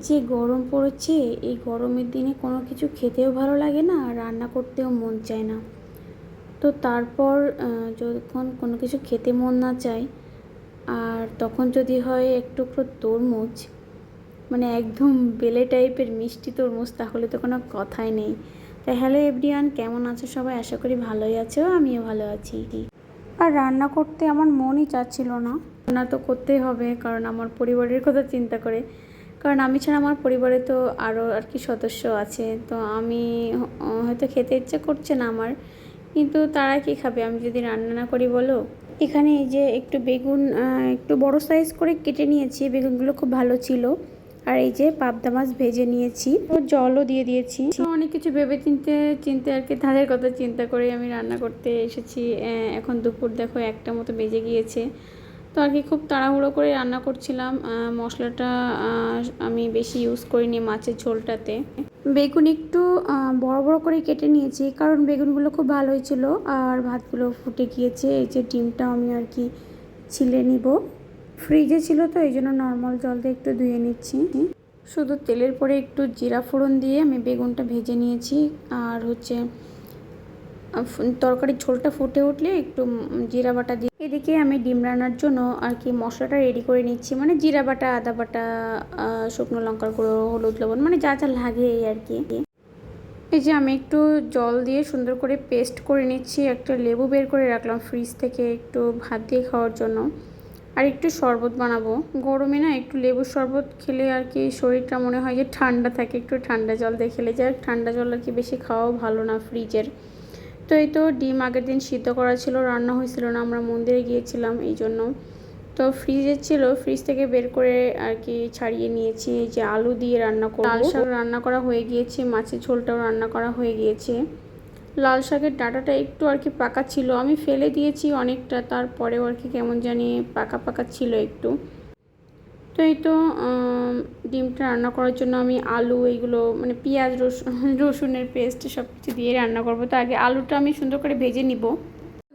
যে গরম পড়েছে, এই গরমের দিনে কোনো কিছু খেতেও ভালো লাগে না, আর রান্না করতেও মন চায় না। তো তারপর যখন কোনো কিছু খেতে মন না চায়, আর তখন যদি হয় একটু তরমুজ, মানে একদম বেলে টাইপের মিষ্টি তরমুজ, তাহলে তো কোনো কথাই নেই। তাই হ্যালো এভরিওয়ান, কেমন আছো সবাই? আশা করি ভালোই আছো, আমিও ভালো আছি। আর রান্না করতে আমার মনই চাচ্ছিল না। রান্না তো করতেই হবে, কারণ আমার পরিবারের কথা চিন্তা করে। কারণ আমি ছাড়া আমার পরিবারে তো আরও আর কি সদস্য আছে। তো আমি হয়তো খেতে ইচ্ছে করছে না আমার, কিন্তু তারা কি খাবে আমি যদি রান্না না করি বলো? এখানে এই যে একটু বেগুন একটু বড় সাইজ করে কেটে নিয়েছি, বেগুনগুলো খুব ভালো ছিল। আর এই যে পাবদা মাছ ভেজে নিয়েছি, ও জলও দিয়ে দিয়েছি। তো অনেক কিছু ভেবে চিনতে আর কি তাদের কথা চিন্তা করে আমি রান্না করতে এসেছি। এখন দুপুর দেখো 1টা মতো বেজে গিয়েছে। তো আর কি খুব তাড়াহুড়ো করে রান্না করছিলাম। মশলাটা আমি বেশি ইউজ করিনি মাছের ঝোলটাতে। বেগুন একটু বড় বড় করে কেটে নিয়েছি, কারণ বেগুনগুলো খুব ভালোই ছিল আর ভাতগুলো ফুটে গিয়েছে। এই যে ডিমটাও আমি আর কি ছিলে নিব, ফ্রিজে ছিল তো এই জন্য নর্মাল জল দিয়ে একটু ধুয়ে নিচ্ছি। শুধু তেলের পরে একটু জিরা ফোড়ন দিয়ে আমি বেগুনটা ভেজে নিয়েছি। আর হচ্ছে তরকারির ঝোলটা ফুটে উঠলে একটু জিরা বাটা দিয়ে এদিকে আমি ডিম রান্নার জন্য আর কি মশলাটা রেডি করে নিচ্ছি। মানে জিরা বাটা, আদা বাটা, শুকনো লঙ্কার গুঁড়ো, হলুদ লবণ, মানে যা যা লাগে এই আর কি। এই যে আমি একটু জল দিয়ে সুন্দর করে পেস্ট করে নিচ্ছি। একটা লেবু বের করে রাখলাম ফ্রিজ থেকে একটু ভাত দিয়ে খাওয়ার জন্য। আর একটু শরবত বানাবো। গরমে না একটু লেবুর শরবত খেলে আর কি শরীরটা মনে হয় যে ঠান্ডা থাকে, একটু ঠান্ডা জল দিয়ে খেলে যায়। ঠান্ডা জল আর কি বেশি খাওয়াও ভালো না ফ্রিজের। তো এই তো ডিম আগের দিন সিদ্ধ করা ছিল, রান্না হয়েছিল না, আমরা মন্দিরে গিয়েছিলাম এই জন্য। তো ফ্রিজে ছিল, ফ্রিজ থেকে বের করে আর কি ছাড়িয়ে নিয়েছি। এই যে আলু দিয়ে রান্না করব। লাল শাক রান্না করা হয়ে গিয়েছে, মাছের ঝোলটাও রান্না করা হয়ে গিয়েছে। লাল শাকের ডাঁটাটা একটু আর কি পাকা ছিল, আমি ফেলে দিয়েছি অনেকটা, তারপরেও আর কি কেমন জানি পাকা পাকা ছিল একটু। তো এই তো ডিমটা রান্না করার জন্য আমি আলু এইগুলো মানে পেঁয়াজ রসুনের পেস্ট সব কিছু দিয়ে রান্না করব। তো আগে আলুটা আমি সুন্দর করে ভেজে নিব।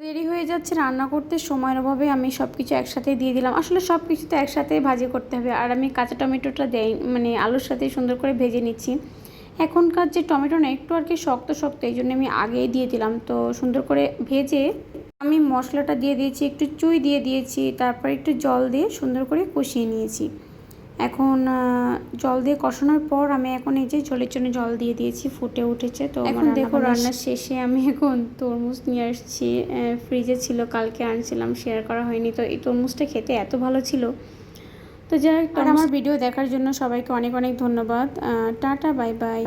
দেরি হয়ে যাচ্ছে রান্না করতে, সময়ের অভাবে আমি সব কিছু একসাথে দিয়ে দিলাম। আসলে সব কিছু তো একসাথে ভাজি করতে হবে। আর আমি কাঁচা টমেটোটা দেই মানে আলুর সাথে সুন্দর করে ভেজে নিচ্ছি। এখনকার যে টমেটো না একটু আর কি শক্ত শক্ত, এই জন্য আমি আগেই দিয়ে দিলাম। তো সুন্দর করে ভেজে আমি মশলাটা দিয়ে দিয়েছি, একটু চুই দিয়ে দিয়েছি, তারপর একটু জল দিয়ে সুন্দর করে কষিয়ে নিয়েছি। এখন জল দিয়ে কষানোর পর আমি এখন এই যে ঝোলের জন্য জল দিয়ে দিয়েছি, ফুটে উঠেছে। তো এখন দেখো রান্নার শেষে আমি এখন তরমুজ নিয়ে আসছি। ফ্রিজে ছিল, কালকে আনছিলাম, শেয়ার করা হয়নি। তো এই তরমুজটা খেতে এত ভালো ছিল। তো যাই হোক, আর আমার ভিডিও দেখার জন্য সবাইকে অনেক অনেক ধন্যবাদ। Tata, bye bye.